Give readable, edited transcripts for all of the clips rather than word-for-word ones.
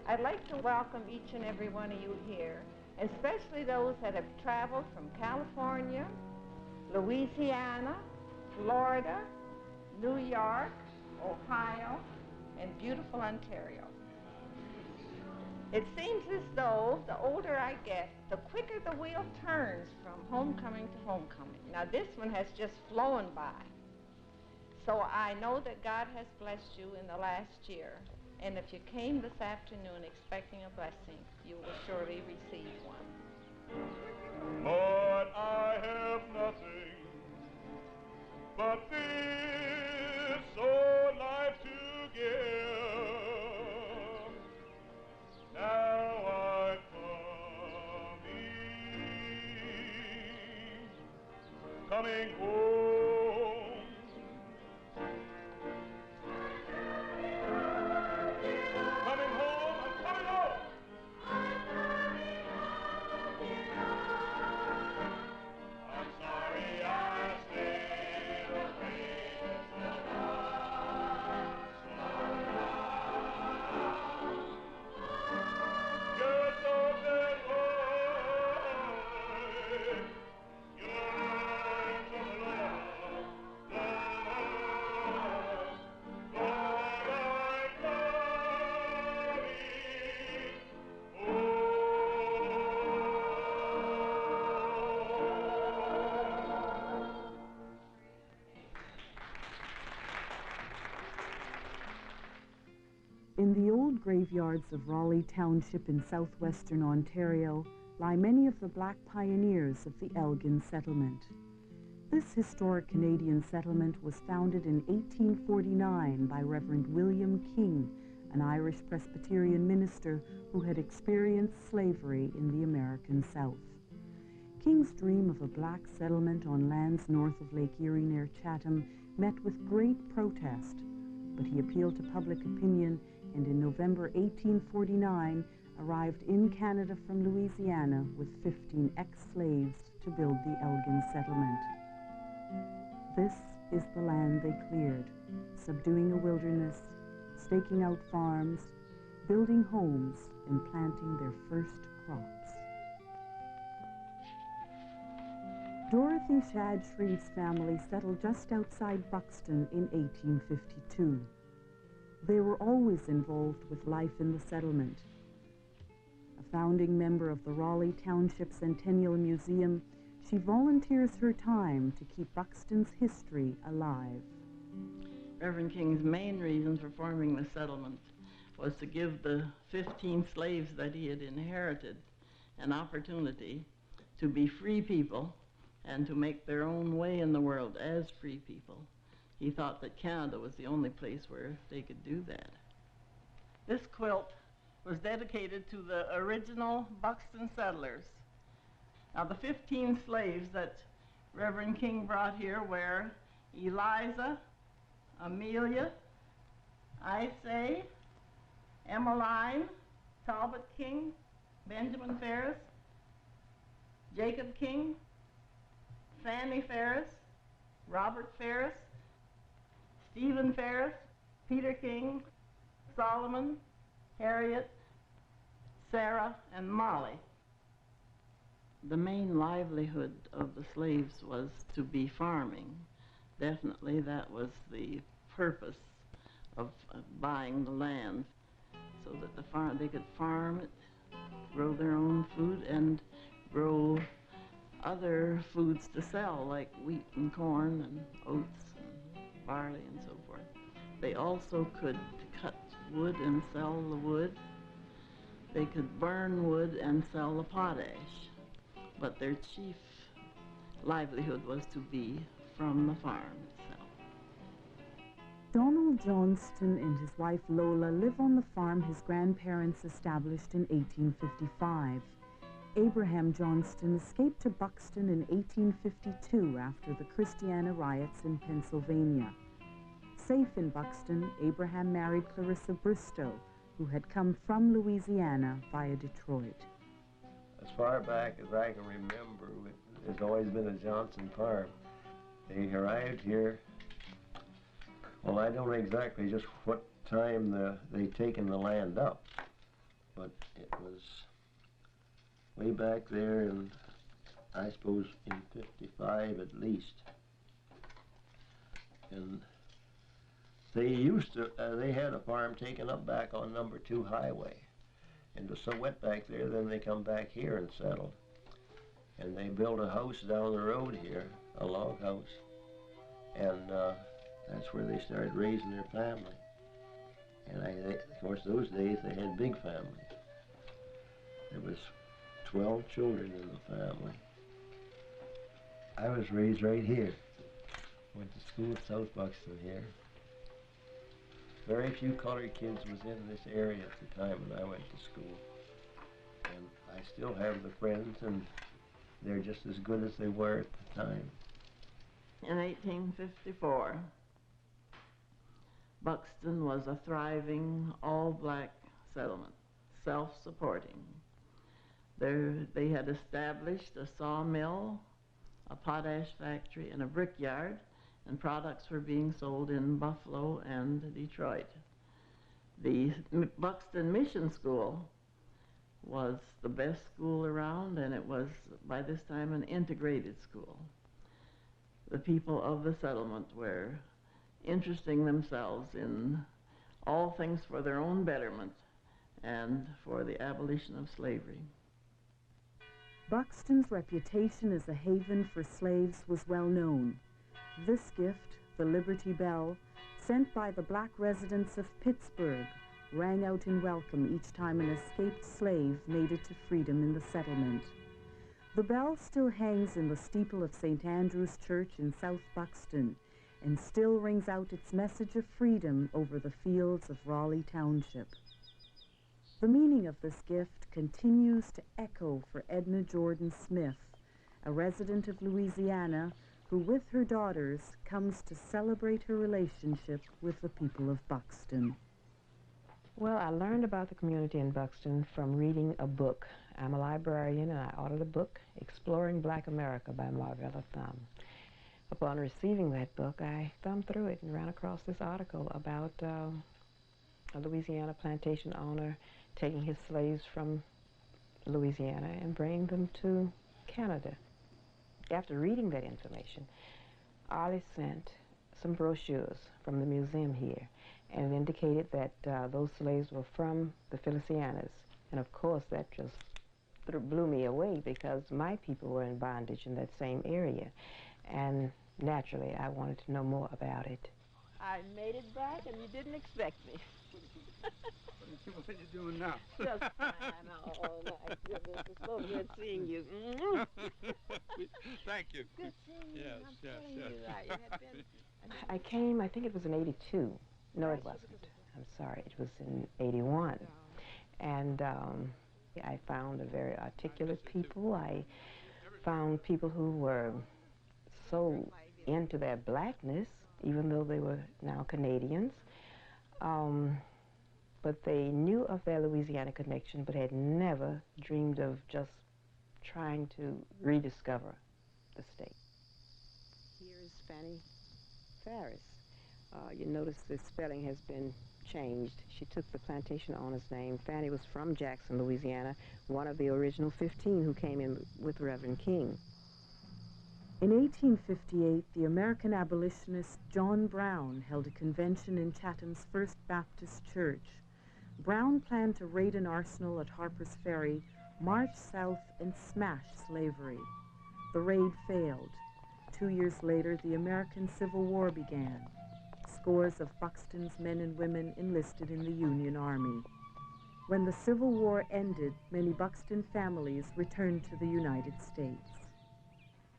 I'd like to welcome each and every one of you here, especially those that have traveled from California, Louisiana, Florida, New York, Ohio, and beautiful Ontario. It seems as though the older I get, the quicker the wheel turns from homecoming to homecoming. Now this one has just flown by. So I know that God has blessed you in the last year. And if you came this afternoon expecting a blessing, you will surely receive one. Lord, I have nothing but this old life to give. Now I coming home. In the old graveyards of Raleigh Township in southwestern Ontario lie many of the black pioneers of the Elgin settlement. This historic Canadian settlement was founded in 1849 by Reverend William King, an Irish Presbyterian minister who had experienced slavery in the American South. King's dream of a black settlement on lands north of Lake Erie near Chatham met with great protest, but he appealed to public opinion and in November 1849 arrived in Canada from Louisiana with 15 ex-slaves to build the Elgin settlement. This is the land they cleared, subduing a wilderness, staking out farms, building homes, and planting their first crops. Dorothy Shadd Shreve's family settled just outside Buxton in 1852. They were always involved with life in the settlement. A founding member of the Raleigh Township Centennial Museum, she volunteers her time to keep Buxton's history alive. Reverend King's main reason for forming the settlement was to give the 15 slaves that he had inherited an opportunity to be free people and to make their own way in the world as free people. He thought that Canada was the only place where they could do that. This quilt was dedicated to the original Buxton settlers. Now the 15 slaves that Reverend King brought here were Eliza, Amelia, Isay, Emmeline, Talbot King, Benjamin Ferris, Jacob King, Fanny Ferris, Robert Ferris, Stephen Ferris, Peter King, Solomon, Harriet, Sarah, and Molly. The main livelihood of the slaves was to be farming. Definitely that was the purpose of buying the land, so that they could farm it, grow their own food, and grow other foods to sell, like wheat and corn and oats and barley and so forth. They also could cut wood and sell the wood. They could burn wood and sell the potash. But their chief livelihood was to be from the farm itself. Donald Johnston and his wife Lola live on the farm his grandparents established in 1855. Abraham Johnston escaped to Buxton in 1852 after the Christiana riots in Pennsylvania. Safe in Buxton, Abraham married Clarissa Bristow, who had come from Louisiana via Detroit. As far back as I can remember, there's always been a Johnson farm. They arrived here, well, I don't know exactly just what time they'd taken the land up, but it was way back there, and I suppose in '55 at least. And they used to, they had a farm taken up back on number 2 highway. And it was so wet back there, then they come back here and settled. And they built a house down the road here, a log house. And that's where they started raising their family. And of course, those days they had big families. There was 12 children in the family. I was raised right here. Went to school at South Buxton here. Very few colored kids was in this area at the time when I went to school. And I still have the friends, and they're just as good as they were at the time. In 1854, Buxton was a thriving, all-black settlement, self-supporting. They had established a sawmill, a potash factory, and a brickyard, and products were being sold in Buffalo and Detroit. The Buxton Mission School was the best school around, and it was, by this time, an integrated school. The people of the settlement were interesting themselves in all things for their own betterment and for the abolition of slavery. Buxton's reputation as a haven for slaves was well known. This gift, the Liberty Bell, sent by the black residents of Pittsburgh, rang out in welcome each time an escaped slave made it to freedom in the settlement. The bell still hangs in the steeple of St. Andrew's Church in South Buxton and still rings out its message of freedom over the fields of Raleigh Township. The meaning of this gift continues to echo for Edna Jordan Smith, a resident of Louisiana who, with her daughters, comes to celebrate her relationship with the people of Buxton. Well, I learned about the community in Buxton from reading a book. I'm a librarian, and I ordered a book, Exploring Black America by Marvella Thumb. Upon receiving that book, I thumbed through it and ran across this article about a Louisiana plantation owner taking his slaves from Louisiana and bringing them to Canada. After reading that information, Ollie sent some brochures from the museum here, and it indicated that those slaves were from the Felicianas. And of course, that just blew me away because my people were in bondage in that same area. And naturally, I wanted to know more about it. I made it back, and you didn't expect me. What are you doing now? Just fine. Oh, my goodness. It's so good seeing you. Thank you. Good seeing you. Yes, I'm yes, telling yes. you, I had been... I came, I think it was in '82. No, it wasn't. I'm sorry, it was in '81. And I found a very articulate people. I found people who were so into their blackness, even though they were now Canadians. But they knew of their Louisiana connection, but had never dreamed of just trying to rediscover the state. Here is Fanny Ferris. You notice the spelling has been changed. She took the plantation owner's name. Fanny was from Jackson, Louisiana, one of the original 15 who came in with Reverend King. In 1858, the American abolitionist John Brown held a convention in Chatham's First Baptist Church. Brown planned to raid an arsenal at Harper's Ferry, march south, and smash slavery. The raid failed. 2 years later, the American Civil War began. Scores of Buxton's men and women enlisted in the Union Army. When the Civil War ended, many Buxton families returned to the United States.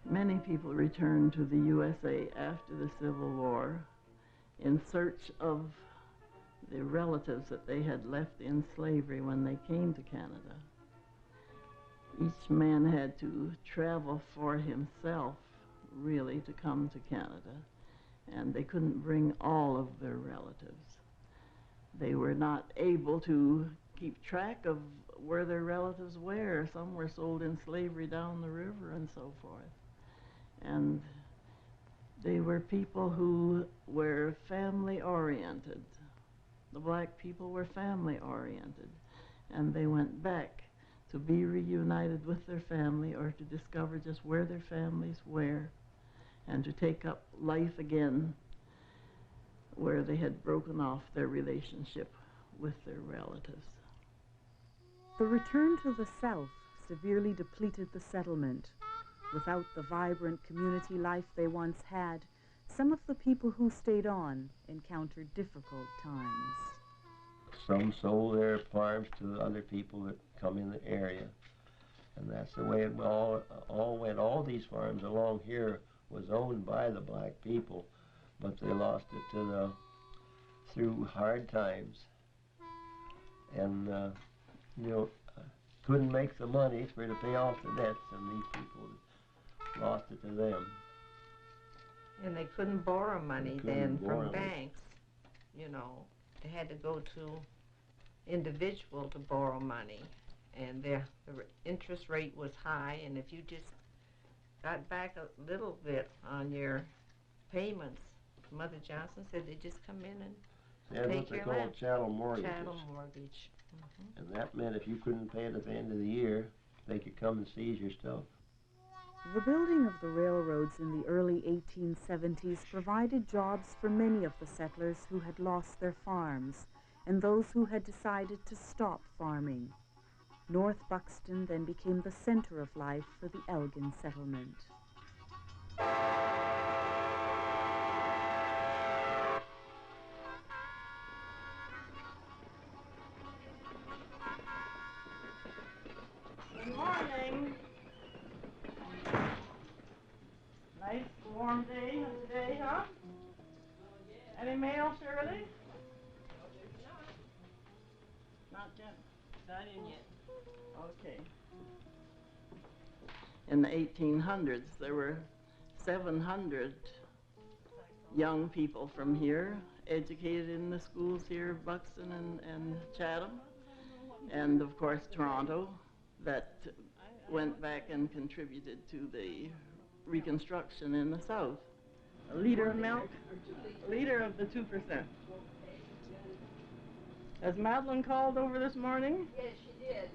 Many people returned to the USA after the Civil War in search of the relatives that they had left in slavery when they came to Canada. Each man had to travel for himself, really, to come to Canada, and they couldn't bring all of their relatives. They were not able to keep track of where their relatives were. Some were sold in slavery down the river and so forth. And they were people who were family-oriented. The black people were family-oriented. and they went back to be reunited with their family or to discover just where their families were and to take up life again where they had broken off their relationship with their relatives. The return to the South severely depleted the settlement. Without the vibrant community life they once had, some of the people who stayed on encountered difficult times. Some sold their farms to other people that come in the area, and that's the way it all went. All these farms along here was owned by the black people, but they lost it to through hard times, and couldn't make the money for to pay off the debts, and these people lost it to them. And they couldn't borrow money then from borrow. banks, you know. They had to go to individual to borrow money, and the interest rate was high, and if you just got back a little bit on your payments, Mother Johnson said they just come in and They had what they called chattel mortgages. Chattel mortgage. And that meant if you couldn't pay it at the end of the year, they could come and seize your stuff. The building of the railroads in the early 1870s provided jobs for many of the settlers who had lost their farms and those who had decided to stop farming. North Buxton then became the center of life for the Elgin settlement. Good morning. Nice warm day today, huh? Any mail, Shirley? Not yet. Not in yet. Okay. In the 1800s, there were 700 young people from here educated in the schools here, Buxton and Chatham, and of course Toronto, that went back and contributed to the Reconstruction in the South. A liter of milk, a liter of the 2%. Has Madeline called over this morning? Yes, she did.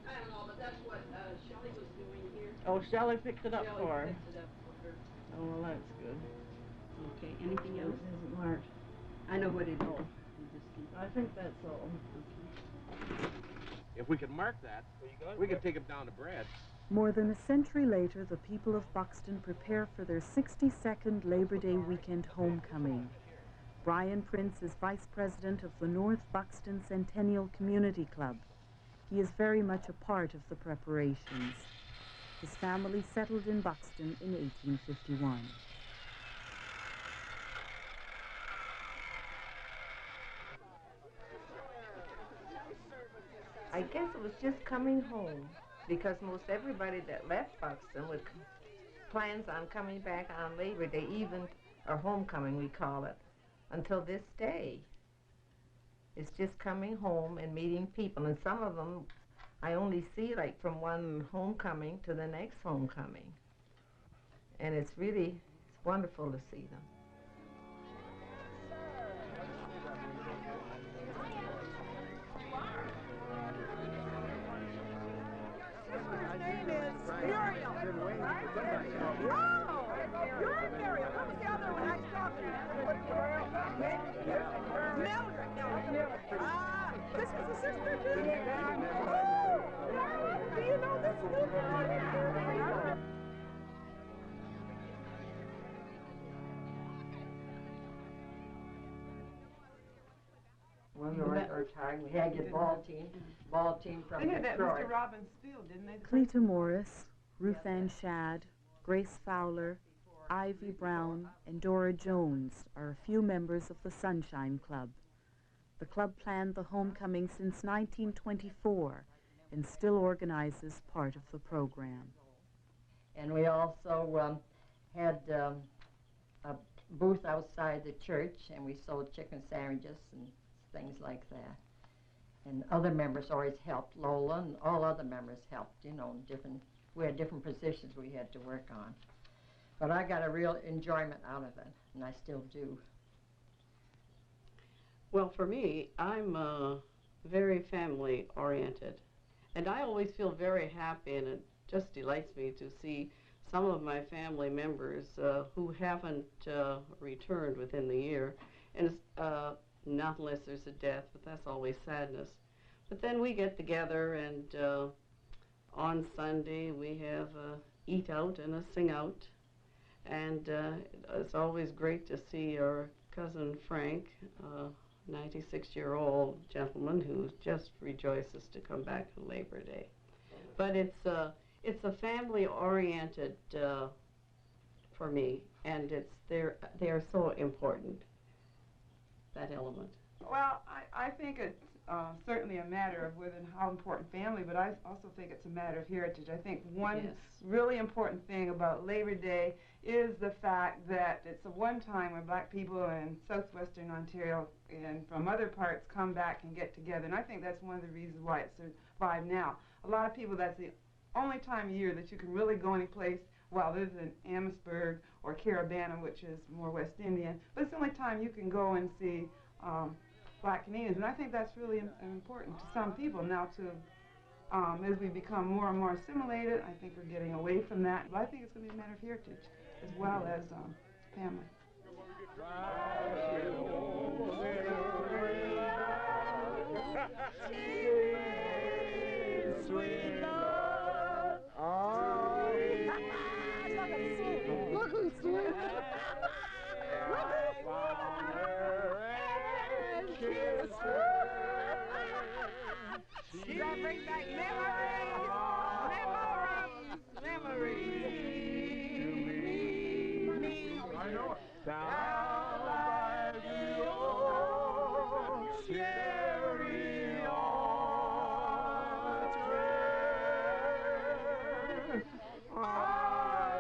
I don't know, but that's what Shelley was doing here. Oh, Shelley picked it up Shelley for her. picked it up for her. Oh, well, that's good. Okay, anything else? It isn't marked. I know what it is. I think that's all. If we could mark that, we could take them down to Brad. More than a century later, the people of Buxton prepare for their 62nd Labor Day weekend homecoming. Brian Prince is vice president of the North Buxton Centennial Community Club. He is very much a part of the preparations. His family settled in Buxton in 1851. I guess it was just coming home, because most everybody that left Buxton with plans on coming back on Labor Day, even, or homecoming we call it, until this day. It's just coming home and meeting people, and some of them I only see like from one homecoming to the next homecoming. And it's wonderful to see them. This was a sister too? Oh, do you know this group? When we were retiring, we had to get ball team from They had that Detroit. Mr. Robbins Steele, didn't they? Cleta Morris, Ruth Ann Shadd, Grace Fowler, Ivy Brown, and Dora Jones are a few members of the Sunshine Club. The club planned the homecoming since 1924 and still organizes part of the program. And we also had a booth outside the church, and we sold chicken sandwiches and things like that. And other members always helped. Lola and all other members helped, you know, we had different positions we had to work on. But I got a real enjoyment out of it, and I still do. Well, for me, I'm very family oriented. And I always feel very happy, and it just delights me to see some of my family members who haven't returned within the year, and not unless there's a death, but that's always sadness. But then we get together, and on Sunday we have a eat out and a sing out, and it's always great to see our cousin Frank, 96-year-old gentleman who just rejoices to come back on Labor Day. But it's a family-oriented for me, and they are so important, that element. Well, I think it's certainly a matter of whether and how important family, but I also think it's a matter of heritage. I think one really important thing about Labor Day is the fact that it's a one time when black people in southwestern Ontario and from other parts come back and get together, and I think that's one of the reasons why it's survived now. A lot of people, that's the only time of year that you can really go any place, well, other than Amherstburg or Caribana, which is more West Indian, but it's the only time you can go and see black Canadians, and I think that's really important to some people now. As we become more and more assimilated, I think we're getting away from that, but I think it's going to be a matter of heritage as well as family. Sweet love. Look who's here. That brings back memories, memories to me. I know it. Down by the old chariot trail,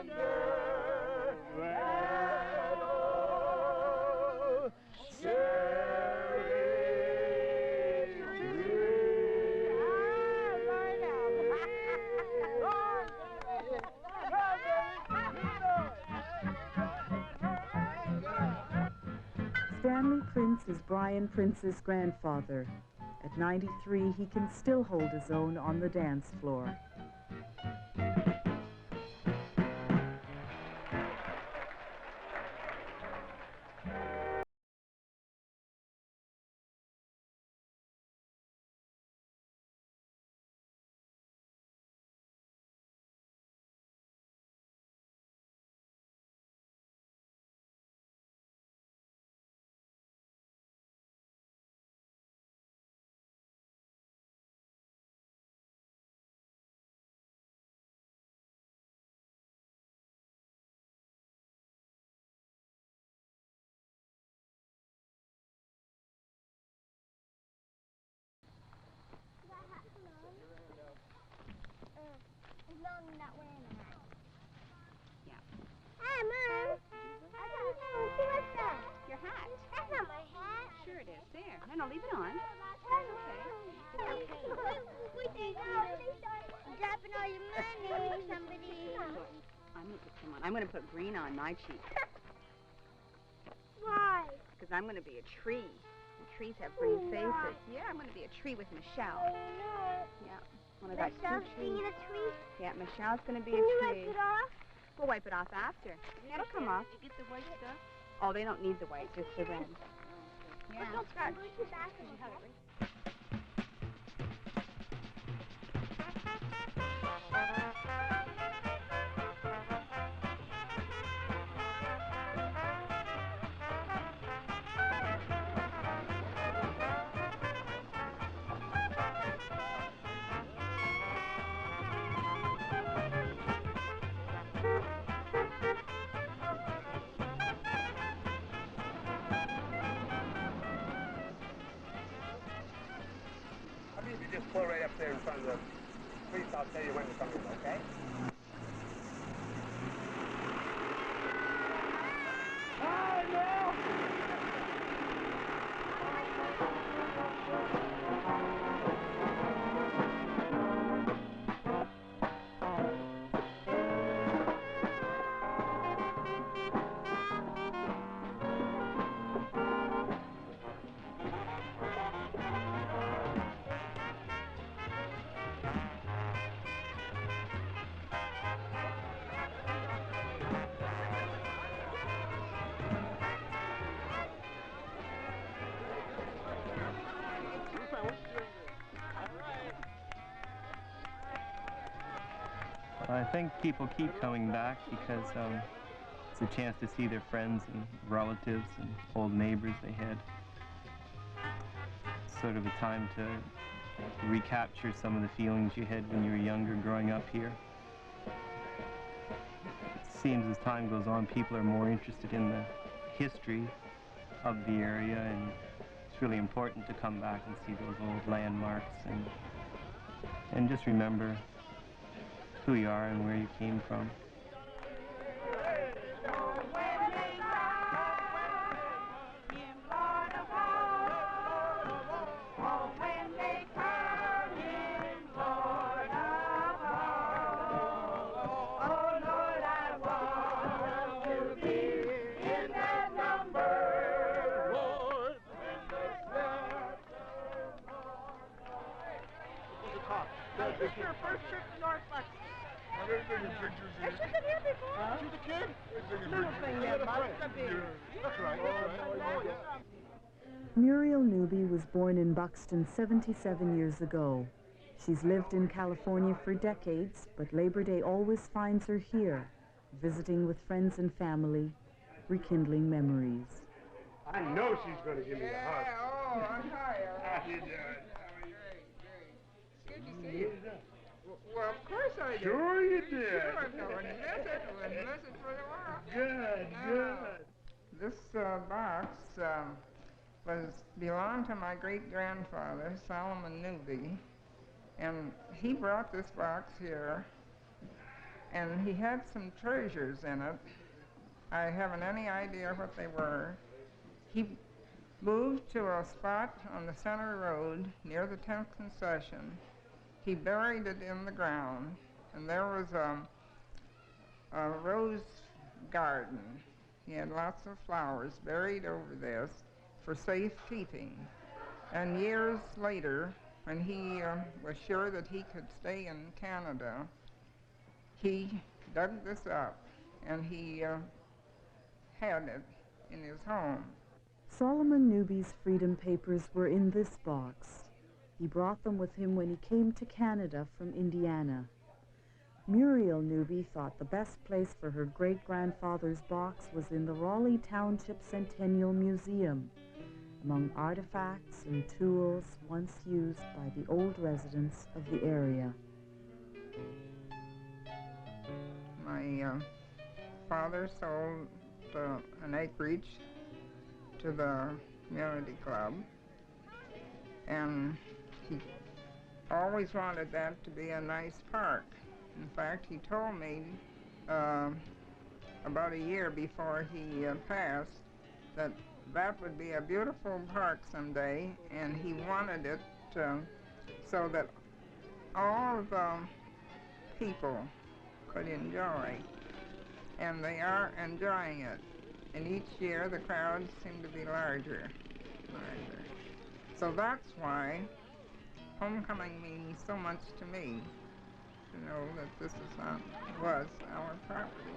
under that old Stanley Prince is Brian Prince's grandfather. At 93, he can still hold his own on the dance floor. Mom not wearing a hat. Yeah. Hi, Mom. What's that? Your hat. That's not my hat. Sure it is. There. No, leave it on. It's okay. Dropping all your money, somebody. I'm going to put some on. I'm going to put green on my cheek. Why? Because I'm going to be a tree. And trees have green faces. Yeah, I'm going to be a tree with Michelle. Yeah. One of that Michelle's being a tree? Yeah, Michelle's going to be a tree. tree. Can you wipe it off? We'll wipe it off after. It'll come off. You get the white stuff? Oh, they don't need the white, just for them. Yeah. Don't scratch. You have it right. You just pull right up there in front of the priest. I'll tell you when to come in, okay? Hi, Mel. think people keep coming back because it's a chance to see their friends and relatives and old neighbors they had. It's sort of a time to recapture some of the feelings you had when you were younger growing up here. It seems as time goes on, people are more interested in the history of the area, and it's really important to come back and see those old landmarks and just remember who you are and where you came from. This is your first trip to North Buxton. Has she been here before? She's a kid. Little thing there, That's right. Muriel Newby was born in Buxton 77 years ago. She's lived in California for decades, but Labor Day always finds her here, visiting with friends and family, rekindling memories. I know she's going to give me a hug. Oh, hi. How you doing? Good to see you. Well, of course I did. Sure you did. Sure, I wouldn't miss it. Wouldn't miss it for the world. Good, good. This box belonged to my great-grandfather, Solomon Newby, and he brought this box here, and he had some treasures in it. I haven't any idea what they were. He moved to a spot on the center road near the 10th concession. He buried it in the ground, and there was a rose garden. He had lots of flowers buried over this for safekeeping. And years later, when he was sure that he could stay in Canada, he dug this up, and he had it in his home. Solomon Newby's freedom papers were in this box. He brought them with him when he came to Canada from Indiana. Muriel Newby thought the best place for her great-grandfather's box was in the Raleigh Township Centennial Museum, among artifacts and tools once used by the old residents of the area. My father sold an acreage to the community club, and he always wanted that to be a nice park. In fact, he told me about a year before he passed that that would be a beautiful park someday, and he wanted it so that all of the people could enjoy, and they are enjoying it. And each year the crowds seem to be larger. So that's why homecoming means so much to me, to know that this was our property.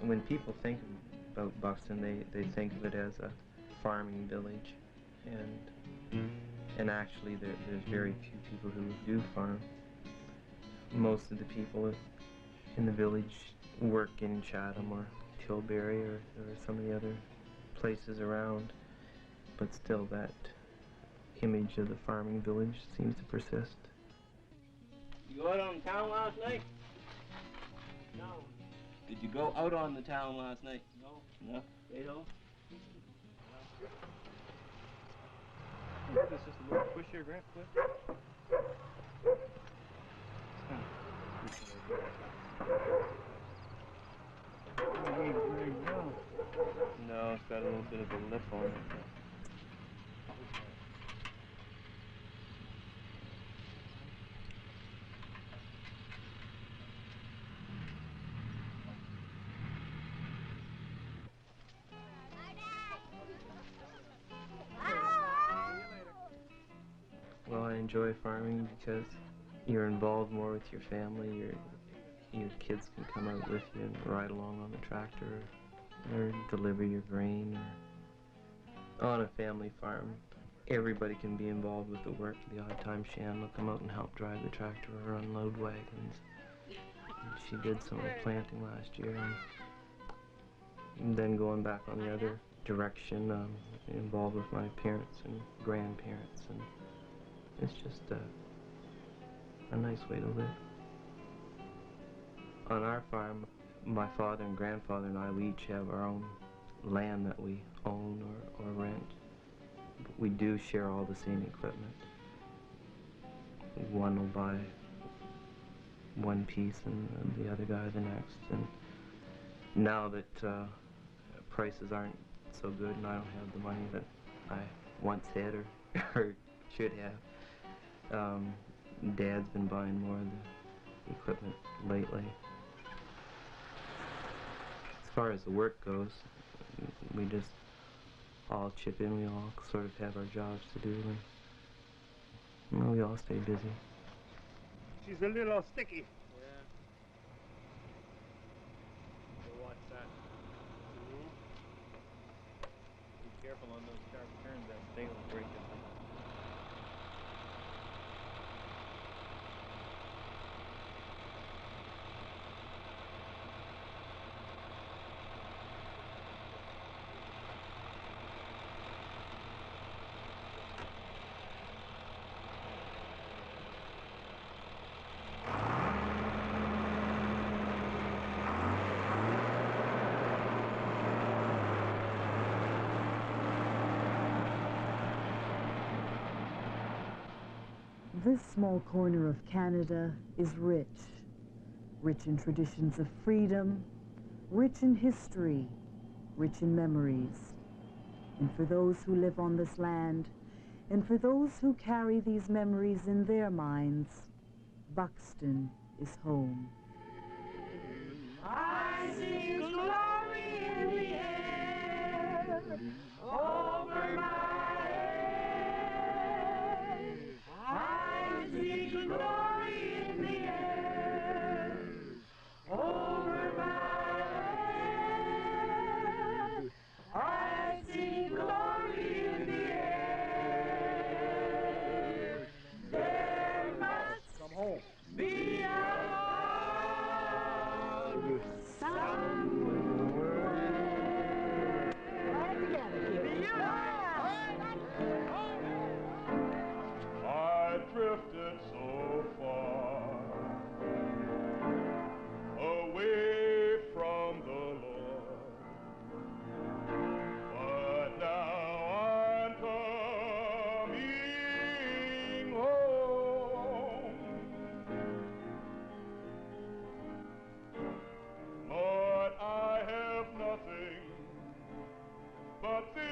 When people think about Buxton, they think of it as a farming village, and actually there's very few people who do farm. Most of the people in the village work in Chatham or Tilbury or some of the other places around, but still that image of the farming village seems to persist. You go out on the town last night? No. Did you go out on the town last night? No. No? Stayed home? This is just a little push here, Grant, quick. No, it's got a little bit of a lip on it. Well, I enjoy farming because you're involved more with your family. Your kids can come out with you and ride along on the tractor or deliver your grain. On a family farm, everybody can be involved with the work. The odd time Shan will come out and help drive the tractor or unload wagons. And she did some of the planting last year. And then going back on the other direction, involved with my parents and grandparents, and it's just a nice way to live. On our farm, my father and grandfather and I, we each have our own land that we own or rent. But we do share all the same equipment. One will buy one piece and the other guy the next. And now that prices aren't so good and I don't have the money that I once had or should have, Dad's been buying more of the equipment lately. As far as the work goes, we just all chip in. We all sort of have our jobs to do, and well, we all stay busy. She's a little sticky. Yeah. So watch that. Be careful on those sharp turns. That thing will break it. This small corner of Canada is rich in traditions of freedom, rich in history, rich in memories. And for those who live on this land, and for those who carry these memories in their minds, Buxton is home. I see glory in the air over my head. I see glory in the air over my head. I see glory in the air. There must Come home. be a Lord somewhere. All together, kids. I drifted so far away from the Lord, but now I'm coming home. Lord, I have nothing but this.